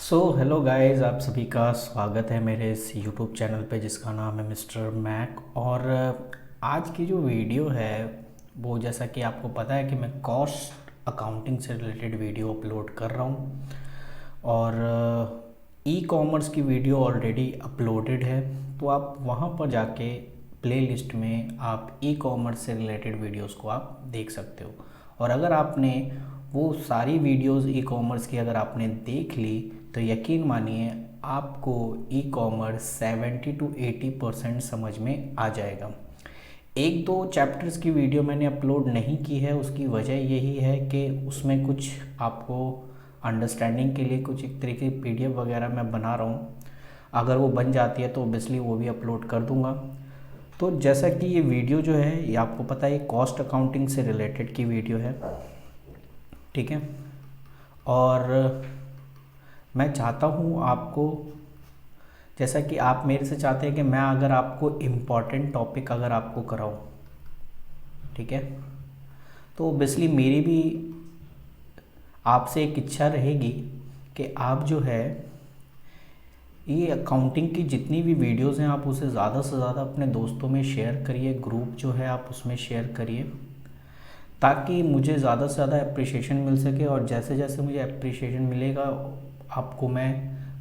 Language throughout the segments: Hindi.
हेलो गाइस, आप सभी का स्वागत है मेरे इस यूट्यूब चैनल पे जिसका नाम है मिस्टर मैक। और आज की जो वीडियो है वो, जैसा कि आपको पता है कि मैं कॉस्ट अकाउंटिंग से रिलेटेड वीडियो अपलोड कर रहा हूँ। और ई कॉमर्स की वीडियो ऑलरेडी अपलोडेड है, तो आप वहाँ पर जाके प्लेलिस्ट में आप ई कॉमर्स से रिलेटेड वीडियोस को आप देख सकते हो। और अगर आपने वो सारी वीडियोस ई कॉमर्स की अगर आपने देख ली तो यकीन मानिए आपको ई कॉमर्स 70 to 80% समझ में आ जाएगा। एक दो चैप्टर्स की वीडियो मैंने अपलोड नहीं की है, उसकी वजह यही है कि उसमें कुछ आपको अंडरस्टैंडिंग के लिए कुछ एक तरीके की पीडीएफ वगैरह मैं बना रहा हूँ। अगर वो बन जाती है तो ओबियसली वो भी अपलोड कर दूँगा। तो जैसा कि ये वीडियो जो है ये आपको पता है कॉस्ट अकाउंटिंग से रिलेटेड की वीडियो है, ठीक है। और मैं चाहता हूँ आपको, जैसा कि आप मेरे से चाहते हैं कि मैं अगर आपको इम्पॉर्टेंट टॉपिक अगर आपको कराऊँ, ठीक है, तो ओबियसली मेरी भी आपसे एक इच्छा रहेगी कि आप जो है ये अकाउंटिंग की जितनी भी वीडियोस हैं आप उसे ज़्यादा से ज़्यादा अपने दोस्तों में शेयर करिए, ग्रुप जो है आप उसमें शेयर करिए, ताकि मुझे ज़्यादा से ज़्यादा अप्रिशिएशन मिल सके। और जैसे जैसे मुझे अप्रिशिएशन मिलेगा आपको मैं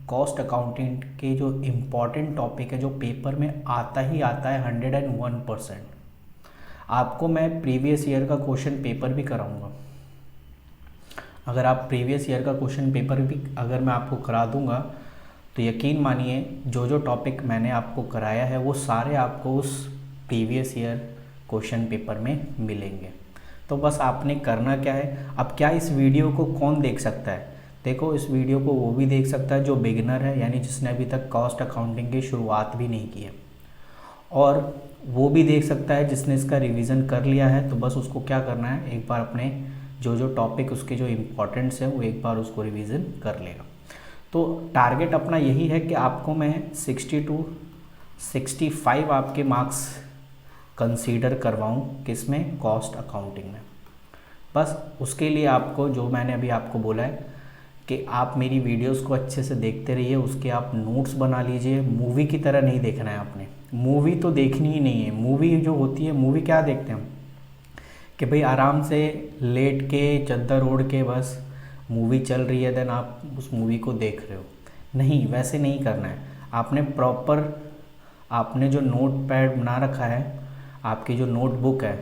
कॉस्ट अकाउंटिंग के जो इम्पॉर्टेंट टॉपिक है जो पेपर में आता ही आता है 101%, आपको मैं प्रीवियस ईयर का क्वेश्चन पेपर भी कराऊंगा। अगर आप प्रीवियस ईयर का क्वेश्चन पेपर भी अगर मैं आपको करा दूंगा तो यकीन मानिए जो जो टॉपिक मैंने आपको कराया है वो सारे आपको उस प्रीवियस ईयर क्वेश्चन पेपर में मिलेंगे। तो बस आपने करना क्या है, अब क्या इस वीडियो को कौन देख सकता है? देखो, इस वीडियो को वो भी देख सकता है जो बिगिनर है, यानी जिसने अभी तक कॉस्ट अकाउंटिंग की शुरुआत भी नहीं की है, और वो भी देख सकता है जिसने इसका रिवीजन कर लिया है। तो बस उसको क्या करना है, एक बार अपने जो जो टॉपिक उसके जो इम्पोर्टेंट्स है वो एक बार उसको रिवीजन कर लेगा। तो टारगेट अपना यही है कि आपको मैं 60 to 65 आपके मार्क्स कंसीडर करवाऊँ किसमें, कॉस्ट अकाउंटिंग में। बस उसके लिए आपको जो मैंने अभी आपको बोला है कि आप मेरी वीडियोस को अच्छे से देखते रहिए, उसके आप नोट्स बना लीजिए। मूवी की तरह नहीं देखना है आपने, मूवी तो देखनी ही नहीं है। मूवी जो होती है, मूवी क्या देखते हैं हम कि भाई आराम से लेट के चादर ओढ़ के बस मूवी चल रही है, देन आप उस मूवी को देख रहे हो। नहीं, वैसे नहीं करना है। आपने प्रॉपर आपने जो नोट पैड बना रखा है, आपकी जो नोटबुक है,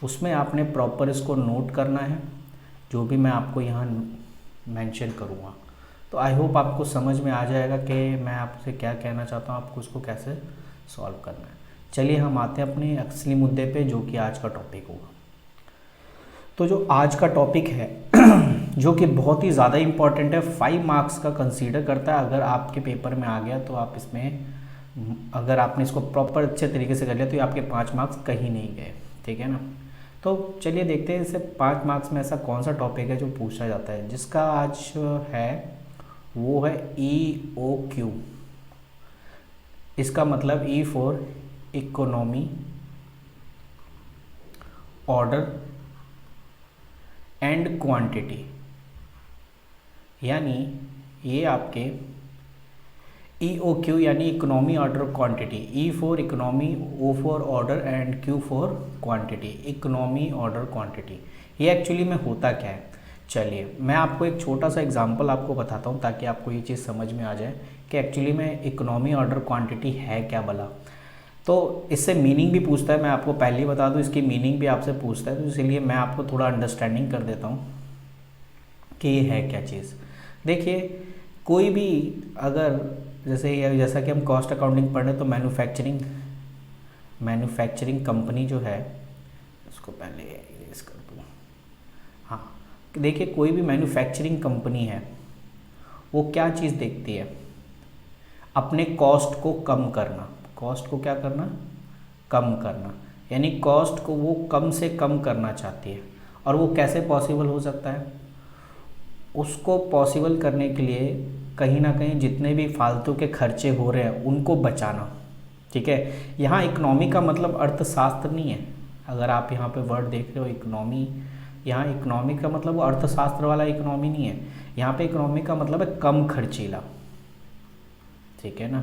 उसमें आपने प्रॉपर इसको नोट करना है जो भी मैं आपको यहाँ मेंशन करूँगा। तो आई होप आपको समझ में आ जाएगा कि मैं आपसे क्या कहना चाहता हूँ, आपको उसको कैसे सॉल्व करना है। चलिए हम आते हैं अपने असली मुद्दे पे जो कि आज का टॉपिक होगा। तो जो आज का टॉपिक है जो कि बहुत ही ज़्यादा इम्पॉर्टेंट है, 5 मार्क्स का कंसीडर करता है। अगर आपके पेपर में आ गया तो आप इसमें, अगर आपने इसको प्रॉपर अच्छे तरीके से कर लिया तो ये आपके 5 मार्क्स कहीं नहीं गए, ठीक है ना। तो चलिए देखते हैं इसे 5 मार्क्स में ऐसा कौन सा टॉपिक है जो पूछा जाता है, जिसका आज है वो है EOQ। इसका मतलब E for economy, order and quantity, यानी ये आपके EOQ यानी economy, order, quantity. E for economy, O for order and Q for quantity. Economy, order, quantity, ये एक्चुअली में होता क्या है। चलिए मैं आपको एक छोटा सा एग्जांपल आपको बताता हूँ ताकि आपको ये चीज़ समझ में आ जाए कि एक्चुअली में इकोनॉमी, ऑर्डर, क्वांटिटी है क्या भला। तो इससे मीनिंग भी पूछता है, मैं आपको पहले ही बता दूँ, इसकी मीनिंग भी आपसे पूछता है, तो इसीलिए मैं आपको थोड़ा अंडरस्टैंडिंग कर देता हूँ कि ये है क्या चीज़। देखिए, कोई भी अगर जैसा कि हम कॉस्ट अकाउंटिंग पढ़ रहे हैं तो मैन्युफैक्चरिंग कंपनी जो है, उसको पहले इरेज कर दूँ। हाँ, देखिए कोई भी मैन्युफैक्चरिंग कंपनी है वो क्या चीज़ देखती है, अपने कॉस्ट को कम करना। कॉस्ट को क्या करना, कम करना, यानी कॉस्ट को वो कम से कम करना चाहती है। और वो कैसे पॉसिबल हो सकता है, उसको पॉसिबल करने के लिए कहीं ना कहीं जितने भी फालतू के खर्चे हो रहे हैं उनको बचाना, ठीक है। यहाँ इकोनॉमी का मतलब अर्थशास्त्र नहीं है। अगर आप यहाँ पे वर्ड देख रहे हो इकोनॉमी, यहाँ इकोनॉमी का मतलब वो अर्थशास्त्र वाला इकोनॉमी नहीं है। यहाँ पे इकोनॉमी का मतलब है कम खर्चीला, ठीक है ना,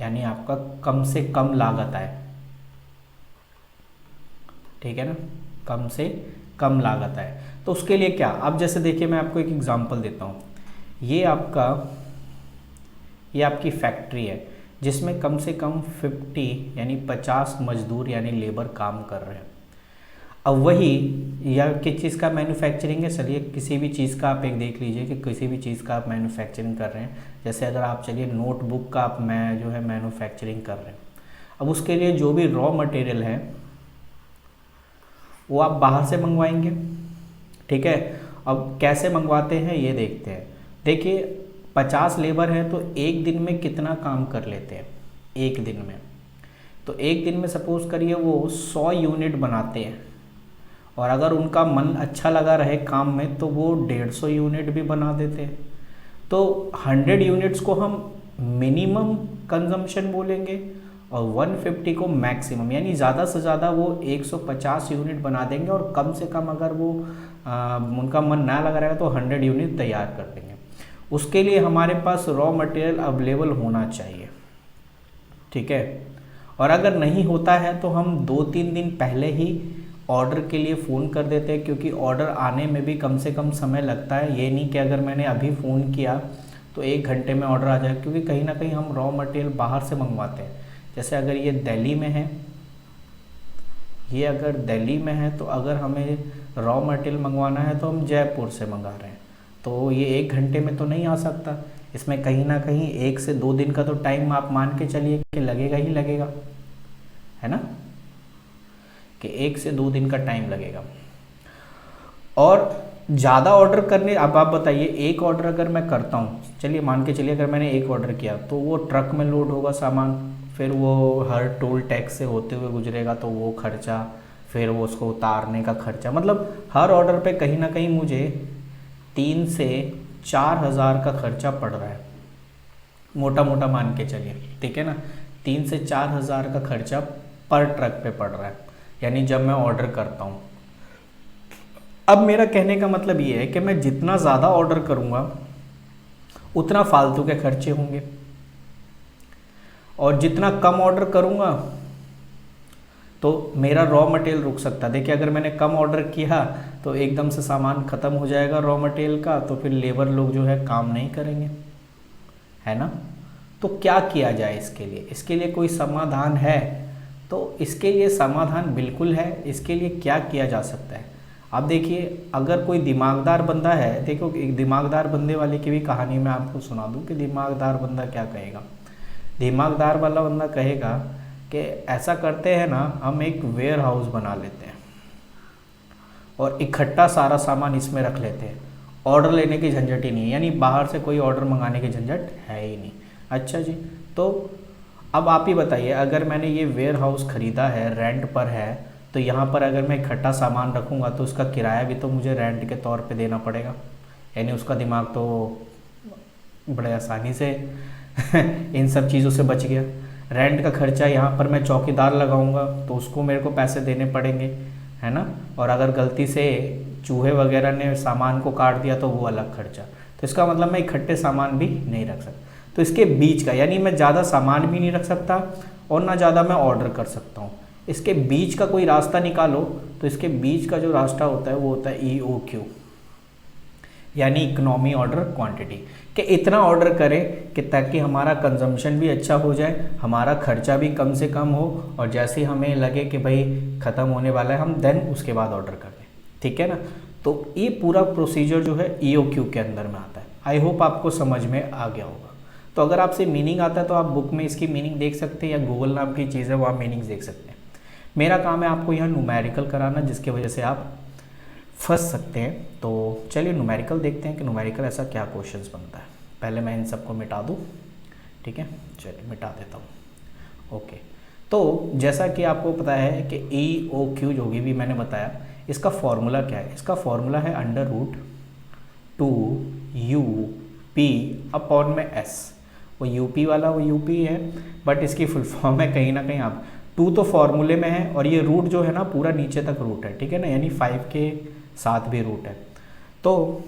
यानी आपका कम से कम लागत आए, ठीक है ना, कम से कम लागत आए। तो उसके लिए क्या, अब जैसे देखिए मैं आपको एक एग्जांपल देता हूँ, ये आपकी फैक्ट्री है जिसमें कम से कम 50 यानी 50 मजदूर यानी लेबर काम कर रहे हैं। अब वही या किस चीज़ का मैन्युफैक्चरिंग है, चलिए किसी भी चीज़ का आप एक देख लीजिए कि किसी भी चीज़ का आप मैन्युफैक्चरिंग कर रहे हैं, जैसे अगर आप चलिए नोटबुक का आप जो है मैन्युफैक्चरिंग कर रहे हैं। अब उसके लिए जो भी रॉ मटेरियल है वो आप बाहर से मंगवाएंगे, ठीक है। अब कैसे मंगवाते हैं ये देखते हैं। देखिए 50 लेबर है तो एक दिन में कितना काम कर लेते हैं, एक दिन में, तो एक दिन में सपोज करिए वो 100 यूनिट बनाते हैं, और अगर उनका मन अच्छा लगा रहे काम में तो वो 150 यूनिट भी बना देते हैं। तो 100 यूनिट्स को हम मिनिमम कंजम्पशन बोलेंगे और 150 को मैक्सिमम, यानी ज़्यादा से ज़्यादा वो 150 यूनिट बना देंगे, और कम से कम अगर वो उनका मन ना लगा रहेगा तो 100 यूनिट तैयार कर देंगे। उसके लिए हमारे पास रॉ मटेरियल अवेलेबल होना चाहिए, ठीक है। और अगर नहीं होता है तो हम 2-3 दिन पहले ही ऑर्डर के लिए फ़ोन कर देते हैं, क्योंकि ऑर्डर आने में भी कम से कम समय लगता है। ये नहीं कि अगर मैंने अभी फ़ोन किया तो 1 घंटे में ऑर्डर आ जाए, क्योंकि कहीं ना कहीं हम रॉ मटेरियल बाहर से मंगवाते हैं। जैसे अगर ये दिल्ली में है, ये अगर दिल्ली में है तो अगर हमें रॉ मटेरियल मंगवाना है तो हम जयपुर से मंगा रहे हैं, तो ये 1 घंटे में तो नहीं आ सकता। इसमें कहीं ना कहीं 1 से 2 दिन का तो टाइम आप मान के चलिए कि लगेगा ही लगेगा, है ना, कि 1 से 2 दिन का टाइम लगेगा। और ज़्यादा ऑर्डर करने, अब आप बताइए एक ऑर्डर अगर मैं करता हूँ, चलिए मान के चलिए अगर मैंने एक ऑर्डर किया तो वो ट्रक में लोड होगा सामान, फिर वो हर टोल टैक्स से होते हुए गुजरेगा तो वो खर्चा, फिर वो उसको उतारने का खर्चा, मतलब हर ऑर्डर पे कहीं ना कहीं मुझे 3 से 4 हज़ार का खर्चा पड़ रहा है, मोटा मोटा मान के चलिए, ठीक है ना। 3 से 4 हज़ार का खर्चा पर ट्रक पे पड़ रहा है, यानी जब मैं ऑर्डर करता हूँ। अब मेरा कहने का मतलब ये है कि मैं जितना ज़्यादा ऑर्डर करूँगा उतना फालतू के खर्चे होंगे, और जितना कम ऑर्डर करूँगा तो मेरा रॉ मटेरियल रुक सकता है। देखिए अगर मैंने कम ऑर्डर किया तो एकदम से सामान ख़त्म हो जाएगा रॉ मटेरियल का, तो फिर लेबर लोग जो है काम नहीं करेंगे, है ना। तो क्या किया जाए इसके लिए, इसके लिए कोई समाधान है? तो इसके लिए समाधान बिल्कुल है। इसके लिए क्या किया जा सकता है, आप देखिए, अगर कोई दिमागदार बंदा है, देखो एक दिमागदार बंदे वाले की भी कहानी मैं आपको सुना दूं कि दिमागदार बंदा क्या कहेगा। दिमागदार वाला बंदा कहेगा कि ऐसा करते हैं ना, हम एक वेयर हाउस बना लेते हैं और इकट्ठा सारा सामान इसमें रख लेते हैं, ऑर्डर लेने की झंझट ही नहीं है, यानी बाहर से कोई ऑर्डर मंगाने की झंझट है ही नहीं। अच्छा जी, तो अब आप ही बताइए, अगर मैंने ये वेयर हाउस ख़रीदा है, रेंट पर है, तो यहाँ पर अगर मैं इकट्ठा सामान रखूँगा तो उसका किराया भी तो मुझे रेंट के तौर पे देना पड़ेगा। यानी उसका दिमाग तो बड़े आसानी से इन सब चीज़ों से बच गया। रेंट का खर्चा, यहाँ पर मैं चौकीदार लगाऊंगा तो उसको मेरे को पैसे देने पड़ेंगे, है ना। और अगर गलती से चूहे वगैरह ने सामान को काट दिया तो वो अलग खर्चा। तो इसका मतलब मैं इकट्ठे सामान भी नहीं रख सकता। तो इसके बीच का, यानी मैं ज़्यादा सामान भी नहीं रख सकता और ना ज़्यादा मैं ऑर्डर कर सकता हूँ। इसके बीच का कोई रास्ता निकालो, तो इसके बीच का जो रास्ता होता है वो होता है EOQ, यानी इकोनॉमी ऑर्डर क्वांटिटी, कि इतना ऑर्डर करें कि ताकि हमारा कंजम्पशन भी अच्छा हो जाए, हमारा खर्चा भी कम से कम हो, और जैसे हमें लगे कि भाई ख़त्म होने वाला है, हम देन उसके बाद ऑर्डर कर दें, ठीक है ना। तो ये पूरा प्रोसीजर जो है EOQ के अंदर में आता है। आई होप आपको समझ में आ गया होगा। तो अगर आपसे मीनिंग आता है तो आप बुक में इसकी मीनिंग देख सकते हैं, या गूगल नाम की चीज़ है वहाँ मीनिंग देख सकते हैं। मेरा काम है आपको यहाँ न्यूमेरिकल कराना, जिसकी वजह से आप फंस सकते हैं। तो चलिए न्यूमेरिकल देखते हैं कि न्यूमेरिकल ऐसा क्या क्वेश्चंस बनता है। पहले मैं इन सबको मिटा दूँ, ठीक है, चलिए मिटा देता हूँ। ओके, तो जैसा कि आपको पता है कि EOQ जो भी मैंने बताया, इसका फॉर्मूला क्या है? इसका फॉर्मूला है √2UP/S। वो यूपी वाला वो यूपी है, बट इसकी फुल फॉर्म है कहीं ना कहीं आप 2 तो फॉर्मूले में है, और ये रूट जो है ना पूरा नीचे तक रूट है, ठीक है ना, यानी 5 के साथ भी रूट है। तो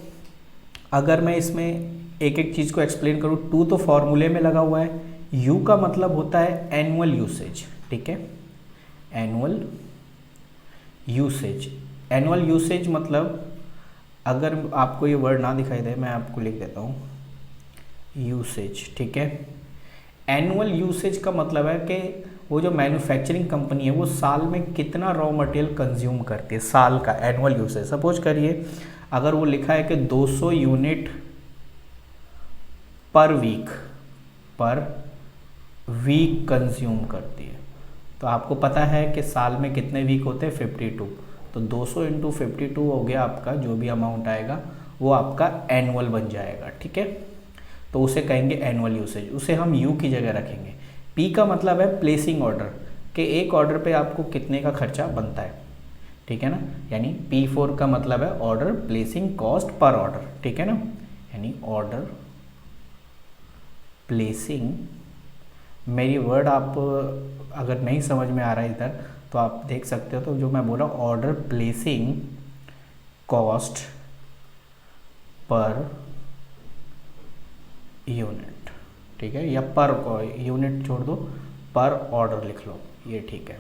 अगर मैं इसमें एक एक चीज़ को एक्सप्लेन करूँ, टू तो फॉर्मूले में लगा हुआ है, यू का मतलब होता है एनुअल यूसेज, ठीक है, एनुअल यूसेज। एनुअल यूसेज मतलब, अगर आपको ये वर्ड ना दिखाई दे मैं आपको लिख देता हूँ, यूसेज, ठीक है। एनुअल यूसेज का मतलब है कि वो जो मैन्युफैक्चरिंग कंपनी है वो साल में कितना रॉ मटेरियल कंज्यूम करती है, साल का एनुअल यूसेज। सपोज करिए अगर वो लिखा है कि 200 यूनिट पर वीक कंज्यूम करती है, तो आपको पता है कि साल में कितने वीक होते हैं, 52, तो 200 इंटू 52 हो गया आपका, जो भी अमाउंट आएगा वो आपका एनुअल बन जाएगा, ठीक है। तो उसे कहेंगे एनुअल यूसेज, उसे हम यू की जगह रखेंगे। पी का मतलब है प्लेसिंग ऑर्डर, कि एक ऑर्डर पे आपको कितने का खर्चा बनता है, ठीक है ना, यानी P4 का मतलब है order placing cost per order, ठीक है ना, यानी ऑर्डर प्लेसिंग, मेरी वर्ड आप अगर नहीं समझ में आ रहा है इधर तो आप देख सकते हो, तो जो मैं बोला order placing cost per unit, ठीक है, या पर यूनिट छोड़ दो, पर ऑर्डर लिख लो, ये ठीक है।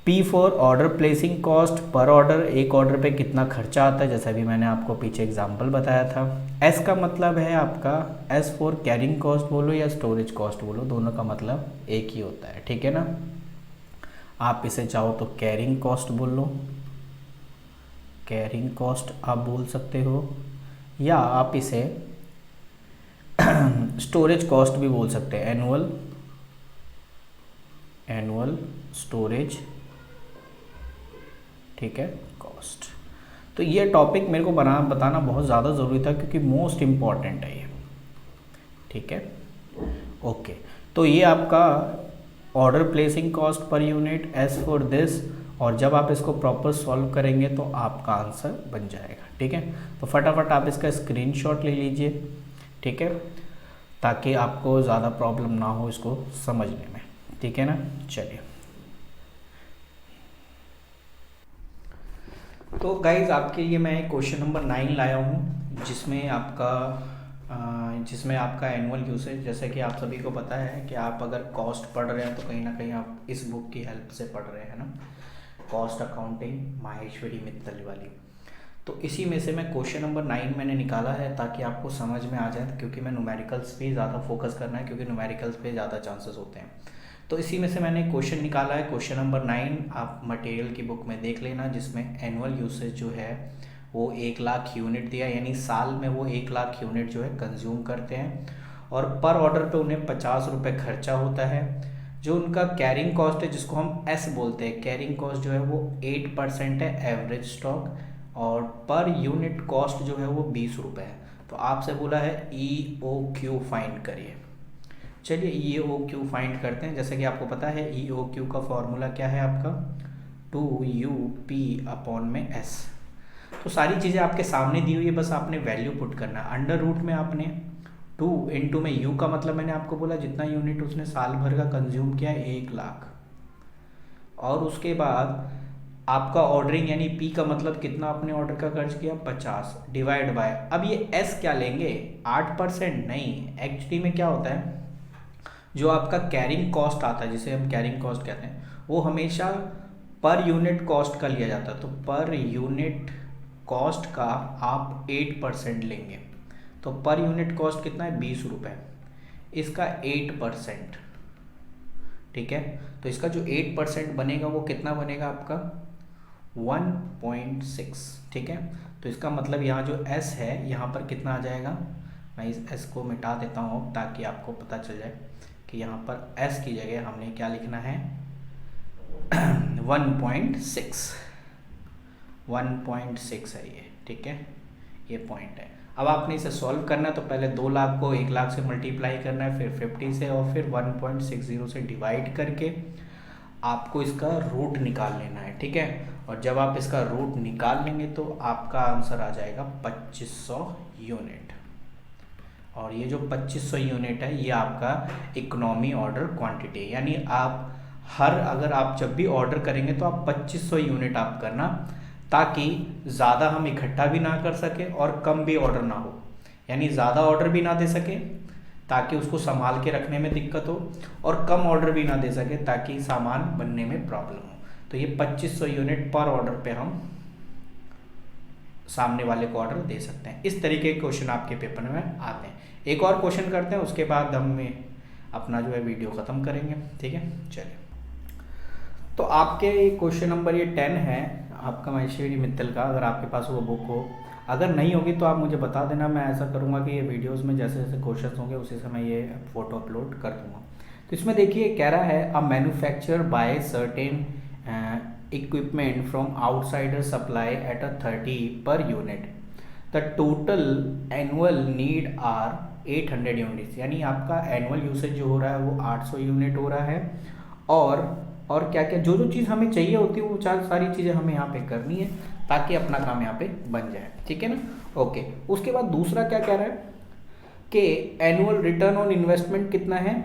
P4 order placing cost per order, एक ऑर्डर पे कितना खर्चा आता है, जैसा भी मैंने आपको पीछे एग्जांपल बताया था। S का मतलब है आपका, S फॉर कैरिंग कॉस्ट बोलो या स्टोरेज कॉस्ट बोलो, दोनों का मतलब एक ही होता है, ठीक है ना। आप इसे चाहो तो कैरिंग कॉस्ट बोल लो, कैरिंग कॉस्ट आप बोल सकते हो, या आप इसे स्टोरेज कॉस्ट भी बोल सकते हैं, एनुअल स्टोरेज, ठीक है, कॉस्ट। तो ये टॉपिक मेरे को बताना बहुत ज़्यादा ज़रूरी था क्योंकि मोस्ट इम्पॉर्टेंट है ये, ठीक है, ओके। तो ये आपका order placing cost per unit, S for this, और जब आप इसको प्रॉपर सॉल्व करेंगे तो आपका आंसर बन जाएगा, ठीक है। तो फटाफट आप इसका स्क्रीनशॉट ले लीजिए, ठीक है, ताकि आपको ज़्यादा प्रॉब्लम ना हो इसको समझने में, ठीक है ना। चलिए, तो गाइज आपके लिए मैं क्वेश्चन नंबर 9 लाया हूँ, जिसमें आपका एनुअल यूसेज, जैसे कि आप सभी को पता है कि आप अगर कॉस्ट पढ़ रहे हैं तो कहीं ना कहीं आप इस बुक की हेल्प से पढ़ रहे हैं ना, कॉस्ट अकाउंटिंग माहेश्वरी मित्तल वाली। तो इसी में से मैं क्वेश्चन नंबर 9 मैंने निकाला है ताकि आपको समझ में आ जाए, क्योंकि मैं न्यूमेरिकल्स पे ज़्यादा फोकस करना है, क्योंकि न्यूमेरिकल्स पे ज़्यादा चांसेस होते हैं। तो इसी में से मैंने क्वेश्चन निकाला है, क्वेश्चन नंबर 9 आप मटेरियल की बुक में देख लेना, जिसमें एनुअल यूसेज जो है वो 1 लाख यूनिट दिया, यानी साल में वो 1 लाख यूनिट जो है कंज्यूम करते हैं, और पर ऑर्डर पे उन्हें 50 रुपये खर्चा होता है। जो उनका कैरिंग कॉस्ट है, जिसको हम एस बोलते हैं, कैरिंग कॉस्ट जो है वो 8% है एवरेज स्टॉक, और पर यूनिट कॉस्ट जो है वो 20 रुपये है। तो आपसे बोला है EOQ फाइंड करिए। चलिए EOQ फाइंड करते हैं। जैसे कि आपको पता है EOQ का फॉर्मूला क्या है आपका, 2UP/S। तो सारी चीज़ें आपके सामने दी हुई है, बस आपने वैल्यू पुट करना है। अंडर रूट में आपने 2 इंटू में U का मतलब मैंने आपको बोला जितना यूनिट उसने साल भर का कंज्यूम किया है 1 लाख, और उसके बाद आपका ऑर्डरिंग यानी P का मतलब कितना आपने ऑर्डर का खर्च किया 50, डिवाइड बाय, अब ये S क्या लेंगे 8%, नहीं, एक्चुअली में क्या होता है, जो आपका कैरिंग कॉस्ट आता है, जिसे हम कैरिंग कॉस्ट कहते हैं, वो हमेशा पर यूनिट कॉस्ट का लिया जाता है। तो पर यूनिट कॉस्ट का आप 8% लेंगे, तो पर यूनिट कॉस्ट कितना है 20 रुपये, इसका 8%, ठीक है। तो इसका जो 8% बनेगा वो कितना बनेगा आपका 1.6, ठीक है। तो इसका मतलब यहाँ जो S है यहाँ पर कितना आ जाएगा, मैं इस S को मिटा देता हूँ ताकि आपको पता चल जाए कि यहाँ पर S की जगह हमने क्या लिखना है 1.6 है ये, ठीक है, ये पॉइंट है। अब आपने इसे सॉल्व करना है तो पहले 2 लाख को 1 लाख से मल्टीप्लाई करना है, फिर 50 से, और फिर 1.60 से डिवाइड करके आपको इसका रूट निकाल लेना है, ठीक है। और जब आप इसका रूट निकाल लेंगे तो आपका आंसर आ जाएगा 2500 यूनिट, और ये जो 2500 यूनिट है ये आपका इकोनॉमी ऑर्डर क्वांटिटी है, यानी आप अगर आप जब भी ऑर्डर करेंगे तो आप 2500 यूनिट आप करना, ताकि ज़्यादा हम इकट्ठा भी ना कर सके और कम भी ऑर्डर ना हो, यानी ज़्यादा ऑर्डर भी ना दे सके ताकि उसको संभाल के रखने में दिक्कत हो, और कम ऑर्डर भी ना दे सके ताकि सामान बनने में प्रॉब्लम हो। तो ये 2500 यूनिट पर ऑर्डर पे हम सामने वाले को ऑर्डर दे सकते हैं। इस तरीके के क्वेश्चन आपके पेपर में आते हैं। एक और क्वेश्चन करते हैं, उसके बाद हम अपना जो है वीडियो ख़त्म करेंगे, ठीक है। चलिए, तो आपके क्वेश्चन नंबर ये 10 है आपका महेश्वरी मित्तल का। अगर आपके पास वो बुक हो, अगर नहीं होगी तो आप मुझे बता देना, मैं ऐसा करूँगा कि ये वीडियोस में जैसे जैसे क्वेश्चन होंगे उसी समय ये फ़ोटो अपलोड कर दूँगा। तो इसमें देखिए कह रहा है a manufacture by certain equipment from outsider supply at a 30 per unit, the total annual need are 800 units, यानी आपका एनुअल यूसेज जो हो रहा है वो 800 यूनिट हो रहा है। और क्या क्या जो जो चीज़ हमें चाहिए होती है वो सारी चीज़ें हमें यहाँ पे करनी है ताकि अपना काम यहाँ पे बन जाए, ठीक है ना। ओके, उसके बाद दूसरा क्या कह रहा है कि एनुअल रिटर्न ऑन इन्वेस्टमेंट कितना है,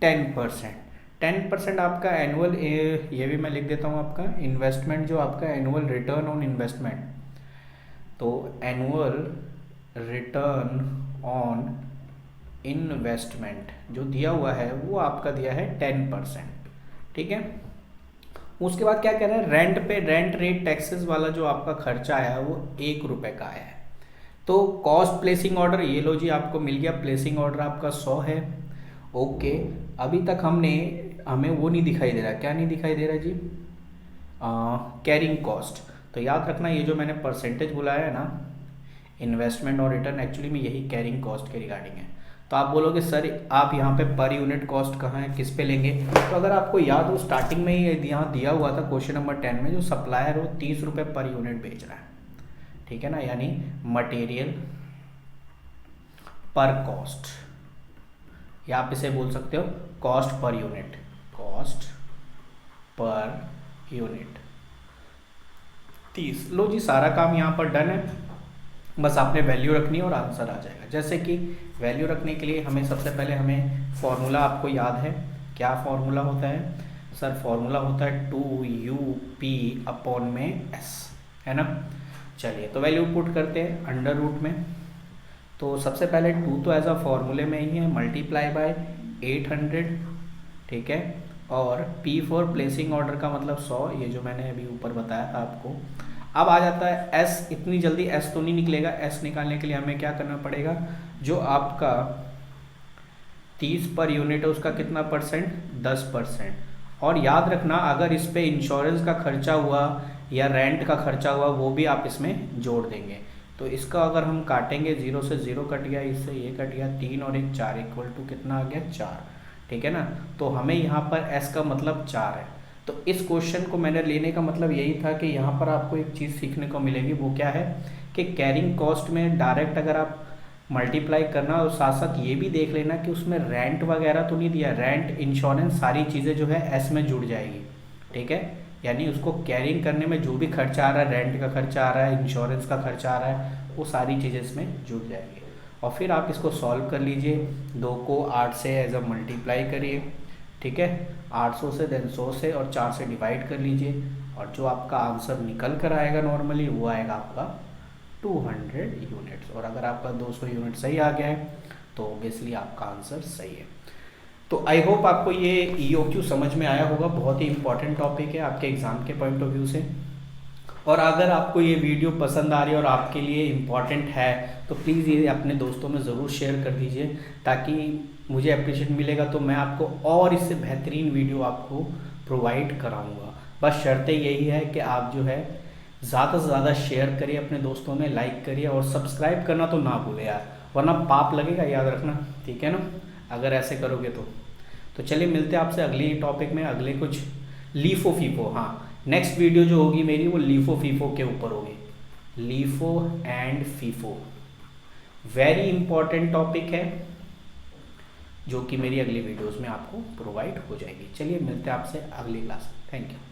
10%। 10% आपका एनुअल, ये भी मैं लिख देता हूँ आपका इन्वेस्टमेंट, जो आपका एनुअल रिटर्न ऑन इन्वेस्टमेंट, तो एनुअल रिटर्न ऑन इन्वेस्टमेंट जो दिया हुआ है वो आपका दिया है 10%, ठीक है। उसके बाद क्या कह रहा है, रेंट पे रेंट रेट टैक्सेस वाला जो आपका खर्चा आया है वो 1 रुपये का आया है। तो कॉस्ट प्लेसिंग ऑर्डर, ये लो जी आपको मिल गया, प्लेसिंग ऑर्डर आपका 100 है। ओके, अभी तक हमें वो नहीं दिखाई दे रहा, क्या नहीं दिखाई दे रहा जी, कैरिंग कॉस्ट। तो याद रखना ये जो मैंने परसेंटेज बुलाया है ना, इन्वेस्टमेंट और रिटर्न, एक्चुअली में यही कैरिंग कॉस्ट के रिगार्डिंग है। तो आप बोलोगे सर आप यहाँ पे पर यूनिट कॉस्ट कहाँ है, किस पे लेंगे, तो अगर आपको याद हो स्टार्टिंग में ही यहाँ दिया हुआ था क्वेश्चन नंबर 10 में, जो सप्लायर वो 30 रुपये पर यूनिट बेच रहा है, ठीक है ना, यानी मटेरियल पर कॉस्ट, या आप इसे बोल सकते हो cost per unit, cost per unit 30। लो जी सारा काम यहाँ पर डन है, बस आपने वैल्यू रखनी है और आंसर आ जाएगा। जैसे कि वैल्यू रखने के लिए हमें सबसे पहले हमें फॉर्मूला आपको याद है, क्या फॉर्मूला होता है सर, फॉर्मूला होता है 2UP/s, है ना। चलिए तो वैल्यू पुट करते हैं अंडर रूट में। तो सबसे पहले 2 तो एज अ फॉर्मूले में ही है, मल्टीप्लाई बाय 800, ठीक है, और P फॉर प्लेसिंग ऑर्डर का मतलब 100, ये जो मैंने अभी ऊपर बताया था आपको। अब आ जाता है S, इतनी जल्दी S तो नहीं निकलेगा, S निकालने के लिए हमें क्या करना पड़ेगा, जो आपका 30 पर यूनिट है उसका कितना परसेंट, 10%। और याद रखना अगर इस पे इंश्योरेंस का खर्चा हुआ या रेंट का खर्चा हुआ वो भी आप इसमें जोड़ देंगे। तो इसका अगर हम काटेंगे, 0 से 0 कट गया, इससे ये कट गया, 3 और 1 4 इक्वल टू कितना आ गया, 4, ठीक है ना। तो हमें यहाँ पर S का मतलब 4 है। तो इस क्वेश्चन को मैंने लेने का मतलब यही था कि यहाँ पर आपको एक चीज़ सीखने को मिलेगी, वो क्या है कि कैरिंग कॉस्ट में डायरेक्ट अगर आप मल्टीप्लाई करना, और साथ साथ ये भी देख लेना कि उसमें रेंट वगैरह तो नहीं दिया, रेंट इंश्योरेंस सारी चीज़ें जो है एस में जुड़ जाएगी, ठीक है। यानी उसको कैरिंग करने में जो भी खर्चा आ रहा है, रेंट का खर्चा आ रहा है, इंश्योरेंस का खर्चा आ रहा है, वो सारी चीज़ें इसमें जुड़ जाएगी। और फिर आप इसको सॉल्व कर लीजिए, 2 को 8 से एज अ मल्टीप्लाई करिए, ठीक है, 800 से, देन 100 से, और 4 से डिवाइड कर लीजिए, और जो आपका आंसर निकल कर आएगा नॉर्मली वो आएगा आपका 200 यूनिट्स। और अगर आपका 200 यूनिट सही आ गया है तो ऑब्वियसली आपका आंसर सही है। तो आई होप आपको ये EOQ समझ में आया होगा, बहुत ही इंपॉर्टेंट टॉपिक है आपके एग्ज़ाम के पॉइंट ऑफ व्यू से। और अगर आपको ये वीडियो पसंद आ रही है और आपके लिए इम्पॉर्टेंट है तो प्लीज़ ये अपने दोस्तों में ज़रूर शेयर कर दीजिए, ताकि मुझे अप्रिशिएट मिलेगा तो मैं आपको और इससे बेहतरीन वीडियो आपको प्रोवाइड कराऊंगा। बस शर्तें यही है कि आप जो है ज़्यादा से ज़्यादा शेयर करिए अपने दोस्तों में, लाइक करिए, और सब्सक्राइब करना तो ना भूले यार, वरना पाप लगेगा, याद रखना, ठीक है ना, अगर ऐसे करोगे तो चलिए मिलते हैं आपसे अगली टॉपिक में, अगले कुछ लीफो फीफो। हाँ, नेक्स्ट वीडियो जो होगी मेरी वो लीफो फीफो के ऊपर होगी, LIFO and FIFO, very important topic है जो कि मेरी अगली वीडियोस में आपको प्रोवाइड हो जाएगी। चलिए मिलते हैं आपसे अगली क्लास में, थैंक यू।